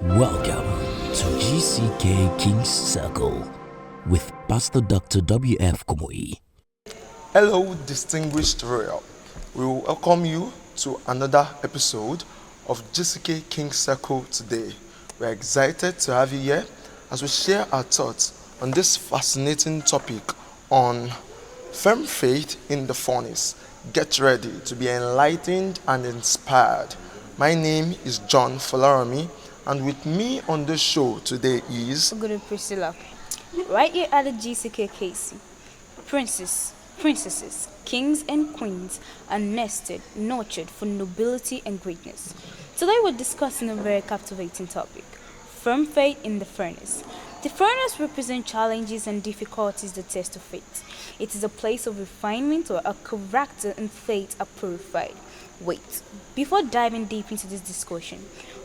Welcome to GCK-King's Circle with Pastor Dr. W.F Kumuyi. Hello, distinguished royal. We will welcome you to another episode of GCK-King's Circle today. We're excited to have you here as we share our thoughts on this fascinating topic on firm faith in the furnace. Get ready to be enlightened and inspired. My name is John Folarami, and with me on the show today is Good Priscilla. Right here at the GCK-KC, princes, princesses, kings and queens are nested, nurtured for nobility and greatness. Today we're discussing a very captivating topic, firm faith in the furnace. The furnace represents challenges and difficulties that test of faith. It is a place of refinement where our character and faith are purified. Wait, before diving deep into this discussion,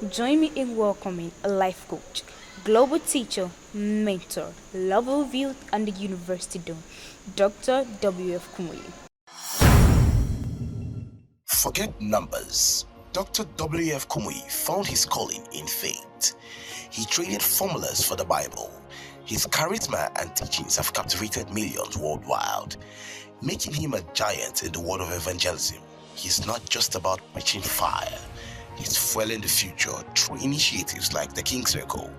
join me in welcoming a life coach, global teacher, mentor, lover of youth, and the university don, Dr. W.F Kumuyi. Forget numbers. Dr. W.F Kumuyi found his calling in faith. He traded formulas for the Bible. His charisma and teachings have captivated millions worldwide, making him a giant in the world of evangelism. He's not just about preaching fire. He's fueling the future through initiatives like the King Circle,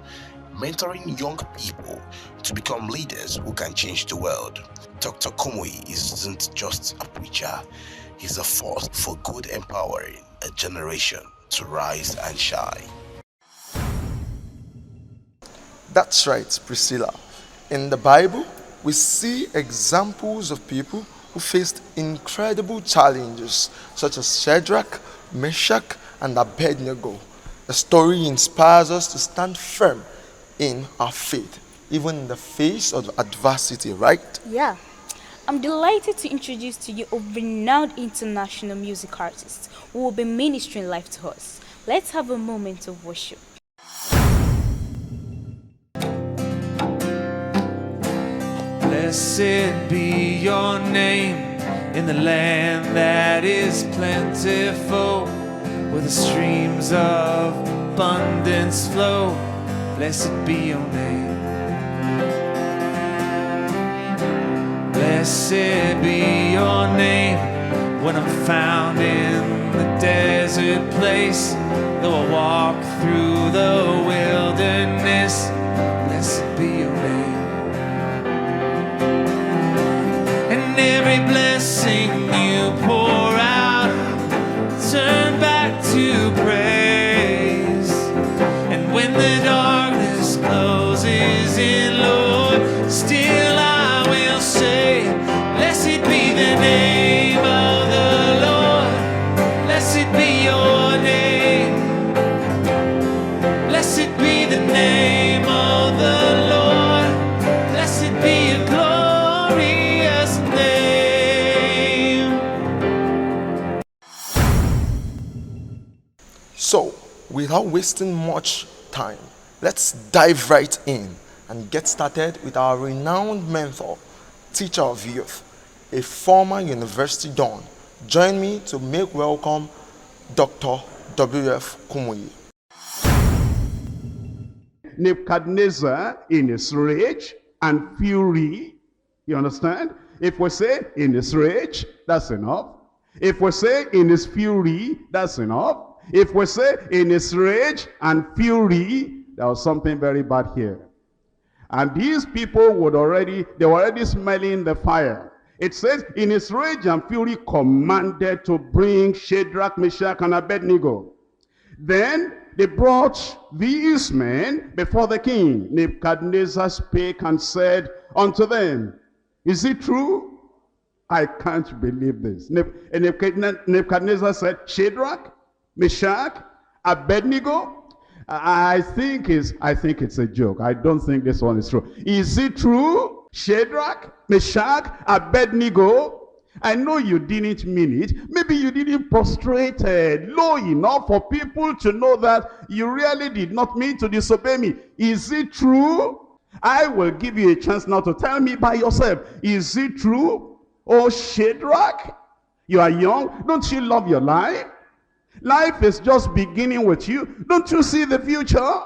mentoring young people to become leaders who can change the world. Dr. Kumuyi isn't just a preacher. He's a force for good, empowering a generation to rise and shine. That's right, Priscilla. In the Bible, we see examples of people who faced incredible challenges, such as Shadrach, Meshach, and Abednego. The story inspires us to stand firm in our faith, even in the face of adversity, right? Yeah, I'm delighted to introduce to you a renowned international music artist who will be ministering life to us. Let's have a moment of worship. Blessed be your name in the land that is plentiful, where the streams of abundance flow. Blessed be your name. Blessed be your name when I'm found in the desert place, though I walk through the wilderness. Blessed be your name. And every blessing you pour out, turn back to praise. And when the darkness closes in, Lord, still I will say, blessed be the name of the Lord. Blessed be your name. Blessed be the name of the Lord. Blessed be your glorious name. So, without wasting much time, let's dive right in and get started with our renowned mentor, teacher of youth, a former university don. Join me to make welcome Dr. W.F Kumuyi. Nebuchadnezzar in his rage and fury, you understand? If we say in his rage, that's enough. If we say in his fury, that's enough. If we say in his rage and fury, there was something very bad here. And these people they were already smelling the fire. It says, in his rage and fury commanded to bring Shadrach, Meshach, and Abednego. Then they brought these men before the king. Nebuchadnezzar spake and said unto them, is it true? I can't believe this. Nebuchadnezzar said, Shadrach, Meshach, Abednego, I think it's a joke. I don't think this one is true. Is it true? Shadrach, Meshach, Abednego, I know you didn't mean it. Maybe you didn't prostrate low enough for people to know that you really did not mean to disobey me. Is it true? I will give you a chance now to tell me by yourself. Is it true? Oh, Shadrach, you are young. Don't you love your life? Life is just beginning with you. Don't you see the future?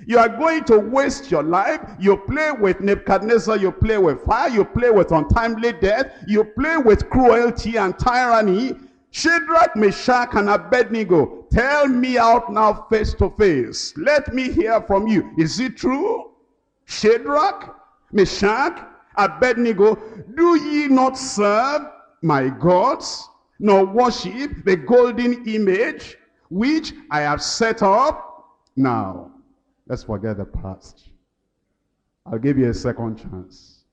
You are going to waste your life. You play with Nebuchadnezzar, you play with fire, you play with untimely death, you play with cruelty and tyranny. Shadrach, Meshach, and Abednego, tell me out now face to face. Let me hear from you. Is it true? Shadrach, Meshach, Abednego, do ye not serve my gods, nor worship the golden image which I have set up? Now, let's forget the past. I'll give you a second chance.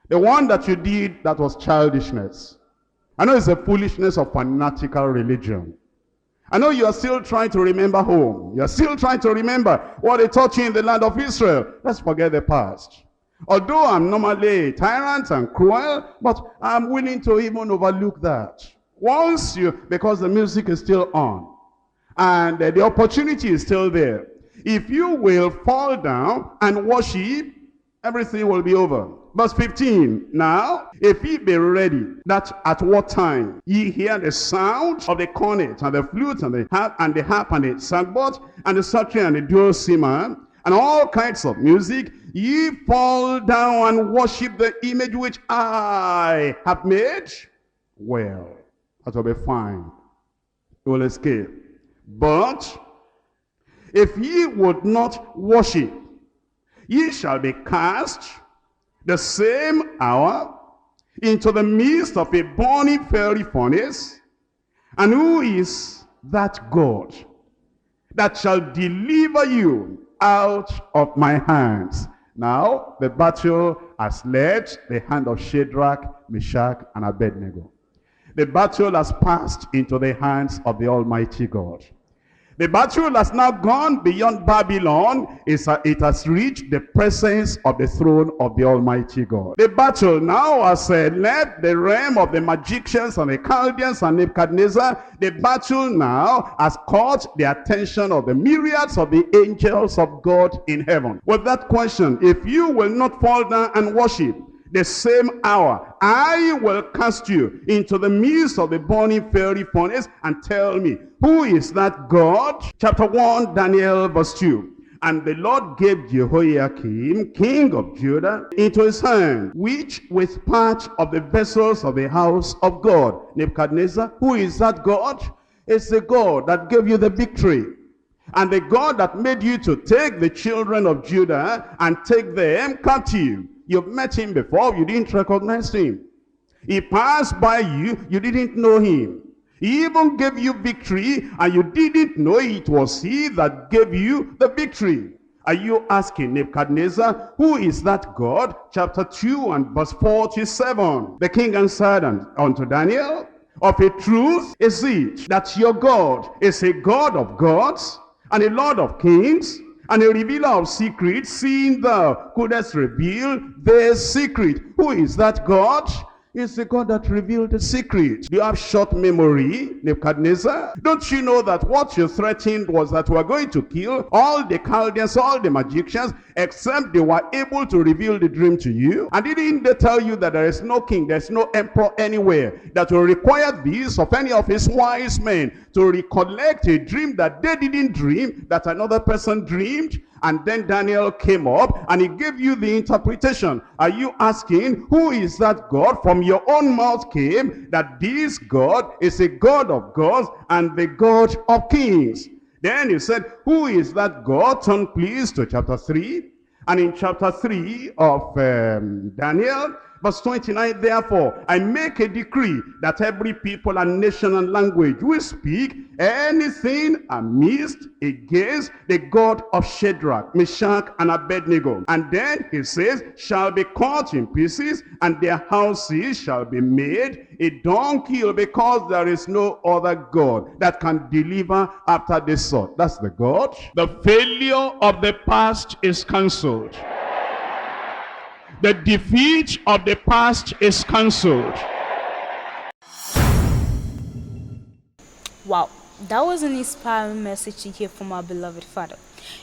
The one that you did that was childishness. I know it's the foolishness of fanatical religion. I know you are still trying to remember home. You are still trying to remember what they taught you in the land of Israel. Let's forget the past. Although I'm normally a tyrant and cruel, but I'm willing to even overlook that. Because the music is still on, and the opportunity is still there. If you will fall down and worship, everything will be over. Verse 15, now, if ye be ready, that at what time ye hear the sound of the cornet and the flute and the harp and the sackbut and the psaltery and the dulcimer and all kinds of music, ye fall down and worship the image which I have made, well, that will be fine. You will escape. But if ye would not worship, ye shall be cast the same hour into the midst of a burning fiery furnace. And who is that God that shall deliver you out of my hands? Now, the battle has led the hand of Shadrach, Meshach, and Abednego. The battle has passed into the hands of the Almighty God. The battle has now gone beyond Babylon. It has reached the presence of the throne of the Almighty God. The battle now has left the realm of the magicians and the Chaldeans and Nebuchadnezzar. The battle now has caught the attention of the myriads of the angels of God in heaven. With that question, if you will not fall down and worship, the same hour I will cast you into the midst of the burning fiery furnace. And tell me, who is that God? Chapter 1, Daniel verse 2. And the Lord gave Jehoiakim, king of Judah, into his hand, which with part of the vessels of the house of God. Nebuchadnezzar, who is that God? It's the God that gave you the victory. And the God that made you to take the children of Judah and take them captive. You've met him before, you didn't recognize him. He passed by you, you didn't know him. He even gave you victory, and you didn't know it was he that gave you the victory. Are you asking Nebuchadnezzar, who is that God? Chapter 2 and verse 47. The king answered unto Daniel, of a truth is it that your God is a God of gods, and a Lord of kings, and a revealer of secrets, seeing thou couldest reveal the secret. Who is that God? It's the God that revealed the secret. Do you have short memory, Nebuchadnezzar? Don't you know that what you threatened was that we are going to kill all the Chaldeans, all the magicians, except they were able to reveal the dream to you? And didn't they tell you that there is no king, there's no emperor anywhere that will require this of any of his wise men to recollect a dream that they didn't dream, that another person dreamed? And then Daniel came up and he gave you the interpretation. Are you asking, who is that God? From your own mouth came that this God is a God of gods and the God of kings. Then he said, who is that God? Turn please to chapter 3. And in chapter 3 of Daniel, verse 29, therefore, I make a decree that every people and nation and language will speak anything amiss against the God of Shadrach, Meshach, and Abednego. And then he says, shall be cut in pieces, and their houses shall be made a dunghill, because there is no other God that can deliver after this sort. That's the God. The failure of the past is cancelled. The defeat of the past is cancelled. Wow, that was an inspiring message to hear from our beloved Father.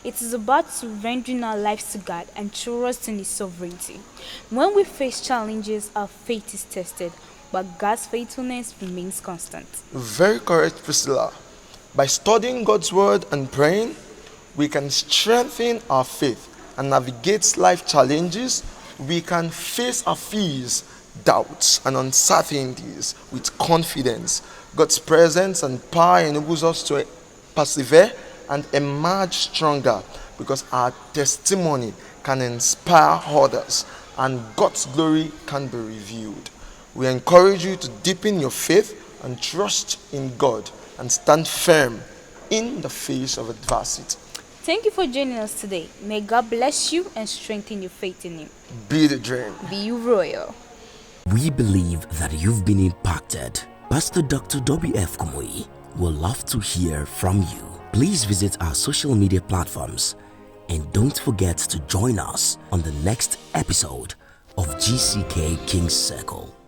It is about surrendering our lives to God and trusting His sovereignty. When we face challenges, our faith is tested, but God's faithfulness remains constant. Very correct, Priscilla. By studying God's word and praying, we can strengthen our faith and navigate life challenges. We can face our fears, doubts, and uncertainties with confidence. God's presence and power enables us to persevere and emerge stronger because our testimony can inspire others and God's glory can be revealed. We encourage you to deepen your faith and trust in God and stand firm in the face of adversity. Thank you for joining us today. May God bless you and strengthen your faith in Him. Be the dream. Be you royal. We believe that you've been impacted. Pastor Dr. W.F Kumuyi will love to hear from you. Please visit our social media platforms and don't forget to join us on the next episode of GCK King's Circle.